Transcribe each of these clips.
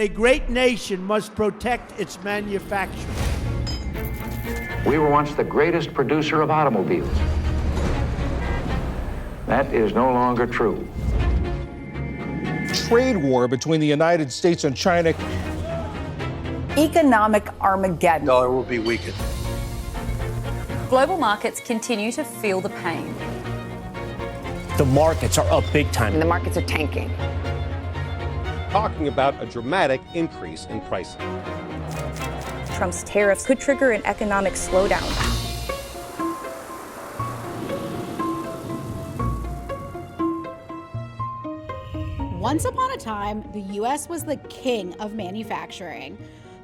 A great nation must protect its manufacturing. We were once the greatest producer of automobiles. That is no longer true. Trade war between the United States and China. Economic Armageddon. Dollar will be weakened. Global markets continue to feel the pain. The markets are up big time. And the markets are tanking. Talking about a dramatic increase in pricing. Trump's tariffs could trigger an economic slowdown. Once upon a time, the U.S. was the king of manufacturing.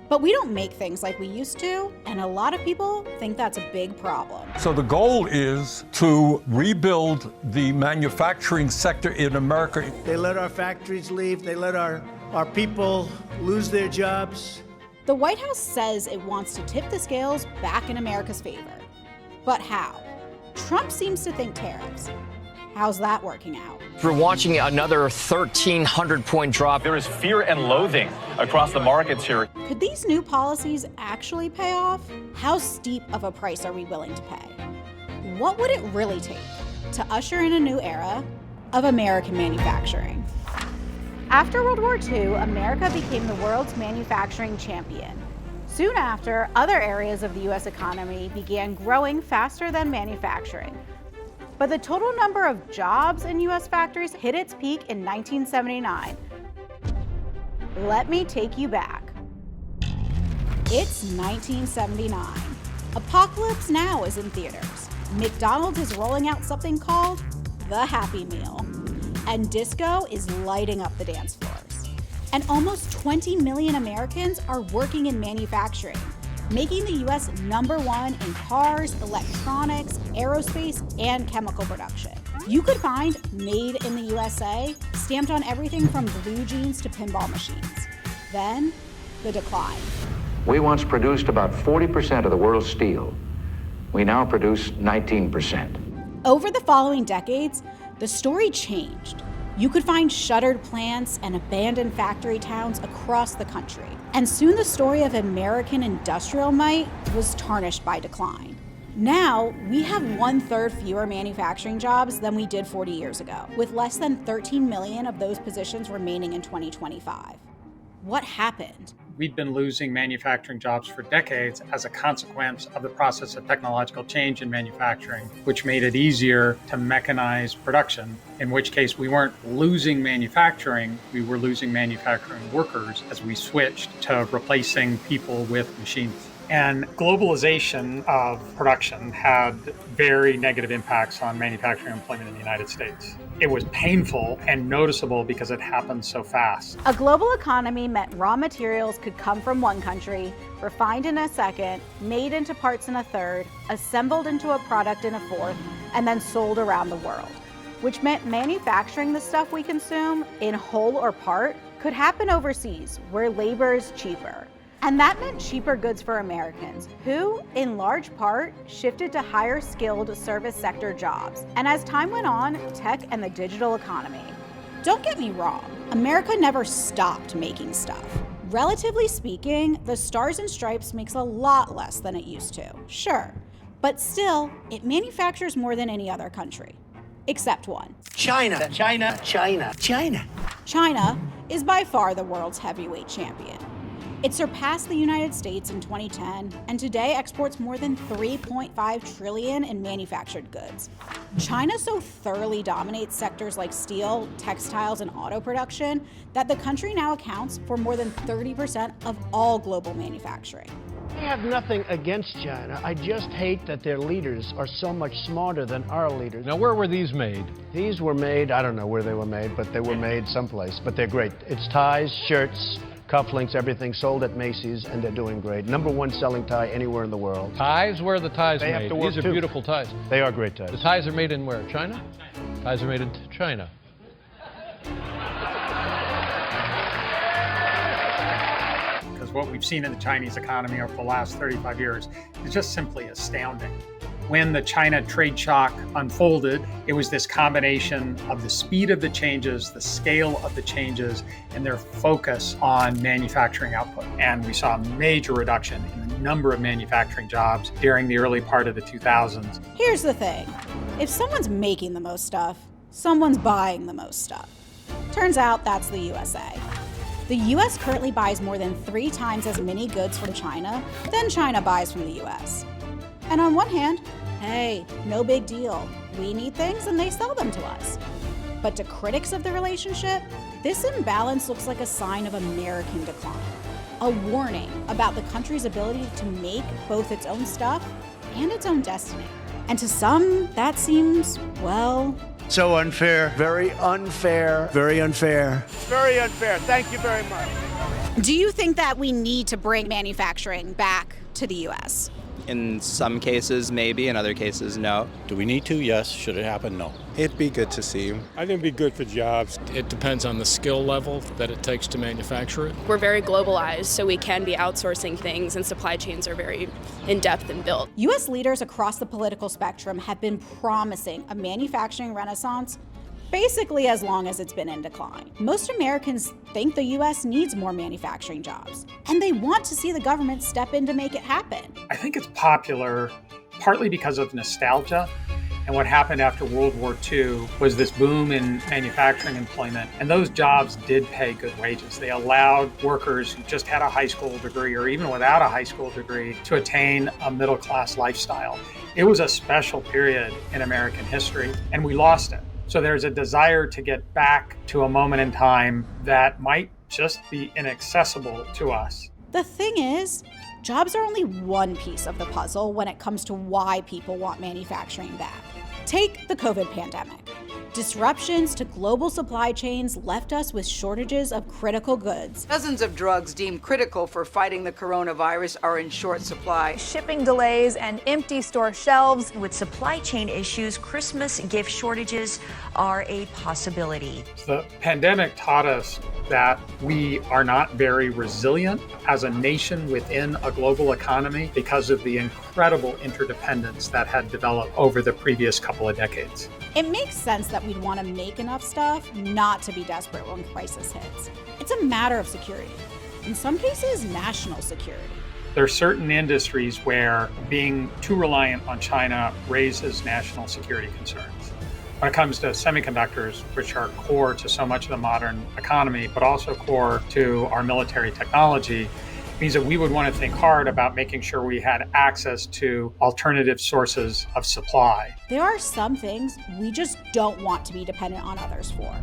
But we don't make things like we used to, and a lot of people think that's a big problem. So the goal is to rebuild the manufacturing sector in America. They let our factories leave. They let our people lose their jobs. The White House says it wants to tip the scales back in America's favor. But how? Trump seems to think tariffs. How's that working out? We're watching another 1,300-point drop. There is fear and loathing across the markets here. Could these new policies actually pay off? How steep of a price are we willing to pay? What would it really take to usher in a new era of American manufacturing? After World War II, America became the world's manufacturing champion. Soon after, other areas of the U.S. economy began growing faster than manufacturing. But the total number of jobs in U.S. factories hit its peak in 1979. Let me take you back. It's 1979. Apocalypse Now is in theaters. McDonald's is rolling out something called the Happy Meal. And disco is lighting up the dance floors. And almost 20 million Americans are working in manufacturing, making the U.S. #1 in cars, electronics, aerospace, and chemical production. You could find Made in the USA stamped on everything from blue jeans to pinball machines. Then, the decline. We once produced about 40% of the world's steel. We now produce 19%. Over the following decades, the story changed. You could find shuttered plants and abandoned factory towns across the country. And soon the story of American industrial might was tarnished by decline. Now, we have 1/3 fewer manufacturing jobs than we did 40 years ago, with less than 13 million of those positions remaining in 2025. What happened? We've been losing manufacturing jobs for decades as a consequence of the process of technological change in manufacturing, which made it easier to mechanize production, in which case we weren't losing manufacturing, we were losing manufacturing workers as we switched to replacing people with machines. And globalization of production had very negative impacts on manufacturing employment in the United States. It was painful and noticeable because it happened so fast. A global economy meant raw materials could come from one country, refined in a second, made into parts in a third, assembled into a product in a fourth, and then sold around the world, which meant manufacturing the stuff we consume, in whole or part, could happen overseas, where labor is cheaper. And that meant cheaper goods for Americans, who, in large part, shifted to higher skilled service sector jobs. And as time went on, tech and the digital economy. Don't get me wrong, America never stopped making stuff. Relatively speaking, the Stars and Stripes makes a lot less than it used to, sure. But still, it manufactures more than any other country. Except one. China. China is by far the world's heavyweight champion. It surpassed the United States in 2010 and today exports more than $3.5 trillion in manufactured goods. China so thoroughly dominates sectors like steel, textiles, and auto production that the country now accounts for more than 30% of all global manufacturing. I have nothing against China. I just hate that their leaders are so much smarter than our leaders. Now, where were these made? These were made, I don't know where they were made, but they were made someplace. But they're great. It's ties, shirts, cufflinks, everything sold at Macy's, and they're doing great. #1 selling tie anywhere in the world. Ties? Where are the ties they made? Have to work These are too. Beautiful ties. They are great ties. The ties are made in where? China? Ties are made in China. Because what we've seen in the Chinese economy over the last 35 years is just simply astounding. When the China trade shock unfolded, it was this combination of the speed of the changes, the scale of the changes, and their focus on manufacturing output. And we saw a major reduction in the number of manufacturing jobs during the early part of the 2000s. Here's the thing. If someone's making the most stuff, someone's buying the most stuff. Turns out that's the USA. The US currently buys more than 3 times as many goods from China than China buys from the US. And on one hand, hey, no big deal. We need things and they sell them to us. But to critics of the relationship, this imbalance looks like a sign of American decline, a warning about the country's ability to make both its own stuff and its own destiny. And to some, that seems, well, So unfair. Very unfair. Very unfair. Very unfair. Thank you very much. do you think that we need to bring manufacturing back to the US? In some cases, maybe. In other cases, no. Do we need to? Yes. Should it happen? No. It'd be good to see. I think it'd be good for jobs. It depends on the skill level that it takes to manufacture it. We're very globalized, so we can be outsourcing things, and supply chains are very in-depth and built. US leaders across the political spectrum have been promising a manufacturing renaissance basically as long as it's been in decline. Most Americans think the US needs more manufacturing jobs, and they want to see the government step in to make it happen. I think it's popular partly because of nostalgia. And what happened after World War II was this boom in manufacturing employment, and those jobs did pay good wages. They allowed workers who just had a high school degree or even without a high school degree to attain a middle-class lifestyle. It was a special period in American history, and we lost it. So there's a desire to get back to a moment in time that might just be inaccessible to us. The thing is, jobs are only one piece of the puzzle when it comes to why people want manufacturing back. Take the COVID pandemic. Disruptions to global supply chains left us with shortages of critical goods. Dozens of drugs deemed critical for fighting the coronavirus are in short supply. Shipping delays and empty store shelves. With supply chain issues, Christmas gift shortages are a possibility. The pandemic taught us that we are not very resilient as a nation within a global economy because of the incredible interdependence that had developed over the previous couple of decades. It makes sense that we'd want to make enough stuff not to be desperate when crisis hits. It's a matter of security. In some cases, national security. There are certain industries where being too reliant on China raises national security concerns. When it comes to semiconductors, which are core to so much of the modern economy, but also core to our military technology, means that we would want to think hard about making sure we had access to alternative sources of supply. There are some things we just don't want to be dependent on others for.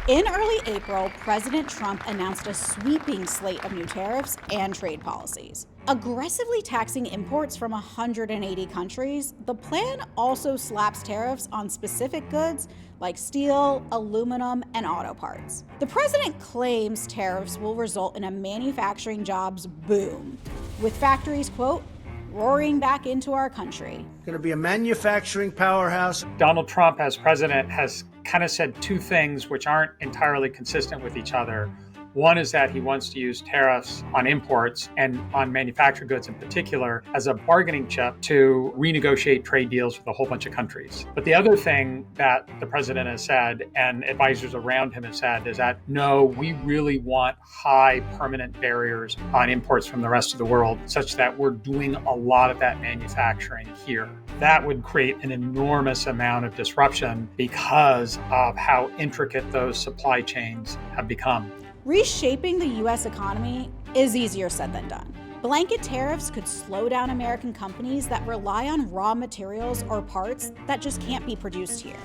In early April, President Trump announced a sweeping slate of new tariffs and trade policies. Aggressively taxing imports from 180 countries, the plan also slaps tariffs on specific goods like steel, aluminum, and auto parts. The president claims tariffs will result in a manufacturing jobs boom, with factories, quote, roaring back into our country. Going to be a manufacturing powerhouse. Donald Trump, as president, has kind of said two things which aren't entirely consistent with each other. One is that he wants to use tariffs on imports and on manufactured goods in particular as a bargaining chip to renegotiate trade deals with a whole bunch of countries. But the other thing that the president has said and advisors around him have said is that, no, we really want high permanent barriers on imports from the rest of the world such that we're doing a lot of that manufacturing here. That would create an enormous amount of disruption because of how intricate those supply chains have become. Reshaping the U.S. economy is easier said than done. Blanket tariffs could slow down American companies that rely on raw materials or parts that just can't be produced here.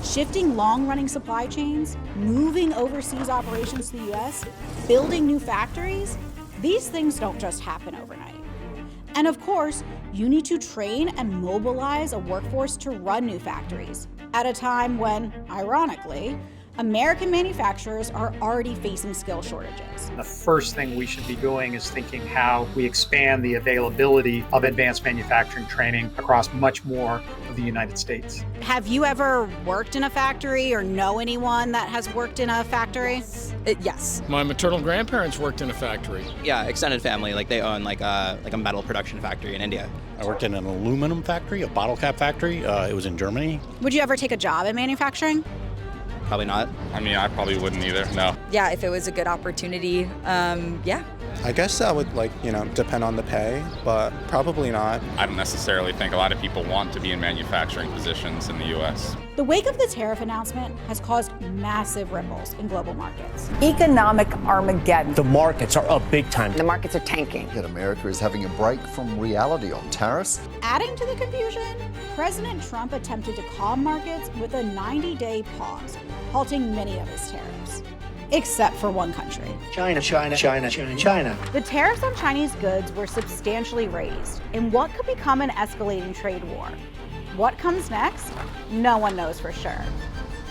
Shifting long-running supply chains, moving overseas operations to the U.S., building new factories, these things don't just happen overnight. And of course, you need to train and mobilize a workforce to run new factories at a time when, ironically, American manufacturers are already facing skill shortages. The first thing we should be doing is thinking how we expand the availability of advanced manufacturing training across much more of the United States. Have you ever worked in a factory or know anyone that has worked in a factory? Yes. My maternal grandparents worked in a factory. Yeah, extended family, like they own like a metal production factory in India. I worked in an aluminum factory, a bottle cap factory. It was in Germany. Would you ever take a job in manufacturing? Probably not. I mean, I probably wouldn't either, no. Yeah, if it was a good opportunity, yeah. I guess that would, depend on the pay, but probably not. I don't necessarily think a lot of people want to be in manufacturing positions in the U.S. The wake of the tariff announcement has caused massive ripples in global markets. Economic Armageddon. The markets are up big time. The markets are tanking. Yet America is having a break from reality on tariffs. Adding to the confusion, President Trump attempted to calm markets with a 90-day pause, halting many of his tariffs. Except for one country. China. The tariffs on Chinese goods were substantially raised in what could become an escalating trade war. What comes next? No one knows for sure.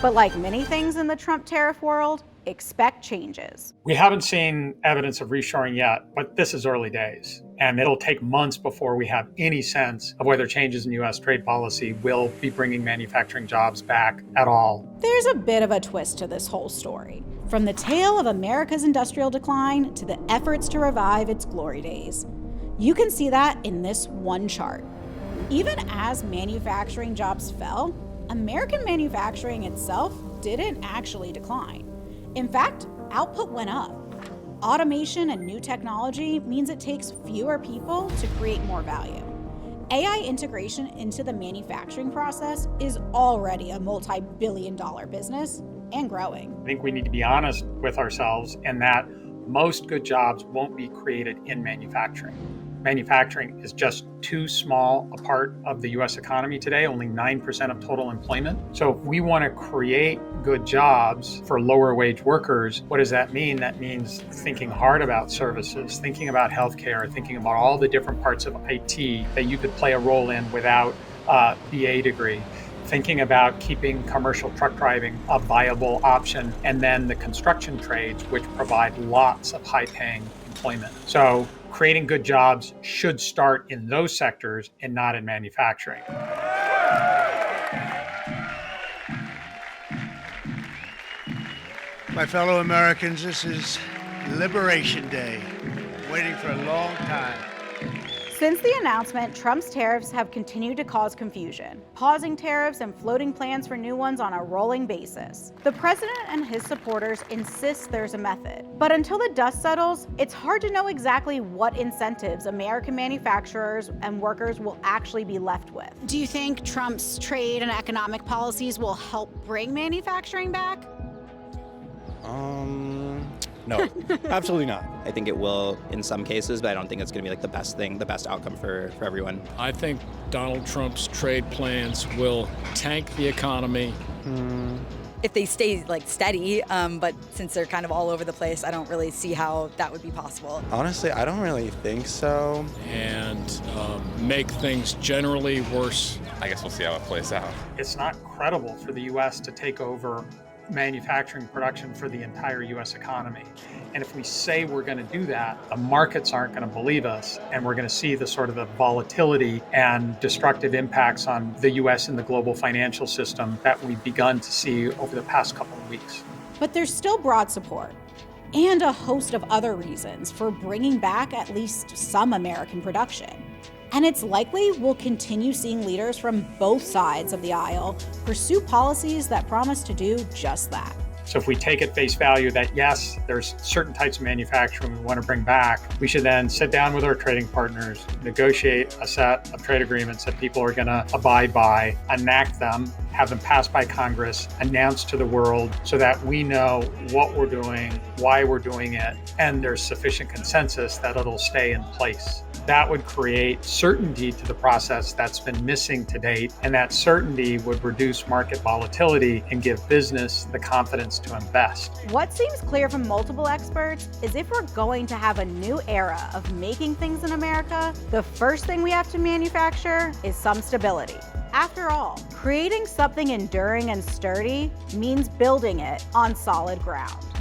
But like many things in the Trump tariff world, expect changes. We haven't seen evidence of reshoring yet, but this is early days. And it'll take months before we have any sense of whether changes in U.S. trade policy will be bringing manufacturing jobs back at all. There's a bit of a twist to this whole story. From the tale of America's industrial decline to the efforts to revive its glory days. You can see that in this one chart. Even as manufacturing jobs fell, American manufacturing itself didn't actually decline. In fact, output went up. Automation and new technology means it takes fewer people to create more value. AI integration into the manufacturing process is already a multi-billion-dollar business and growing. I think we need to be honest with ourselves in that most good jobs won't be created in manufacturing. Manufacturing is just too small a part of the U.S. economy today, only 9% of total employment. So if we want to create good jobs for lower wage workers, what does that mean? That means thinking hard about services, thinking about healthcare, thinking about all the different parts of IT that you could play a role in without a BA degree. Thinking about keeping commercial truck driving a viable option, and then the construction trades, which provide lots of high-paying employment. So creating good jobs should start in those sectors and not in manufacturing. My fellow Americans, this is Liberation Day. Waiting for a long time. Since the announcement, Trump's tariffs have continued to cause confusion, pausing tariffs and floating plans for new ones on a rolling basis. The president and his supporters insist there's a method. But until the dust settles, it's hard to know exactly what incentives American manufacturers and workers will actually be left with. Do you think Trump's trade and economic policies will help bring manufacturing back? No, absolutely not. I think it will in some cases, but I don't think it's going to be like the best outcome for everyone. I think Donald Trump's trade plans will tank the economy. If they stay steady, but since they're kind of all over the place, I don't really see how that would be possible. Honestly, I don't really think so. And make things generally worse. I guess we'll see how it plays out. It's not credible for the U.S. to take over manufacturing production for the entire U.S. economy. And if we say we're going to do that, the markets aren't going to believe us, and we're going to see the sort of the volatility and destructive impacts on the U.S. and the global financial system that we've begun to see over the past couple of weeks. But there's still broad support and a host of other reasons for bringing back at least some American production. And it's likely we'll continue seeing leaders from both sides of the aisle pursue policies that promise to do just that. So if we take at face value that, yes, there's certain types of manufacturing we want to bring back, we should then sit down with our trading partners, negotiate a set of trade agreements that people are going to abide by, enact them, have them passed by Congress, announced to the world so that we know what we're doing, why we're doing it, and there's sufficient consensus that it'll stay in place. That would create certainty to the process that's been missing to date, and that certainty would reduce market volatility and give business the confidence to invest. What seems clear from multiple experts is if we're going to have a new era of making things in America, the first thing we have to manufacture is some stability. After all, Creating something enduring and sturdy means building it on solid ground.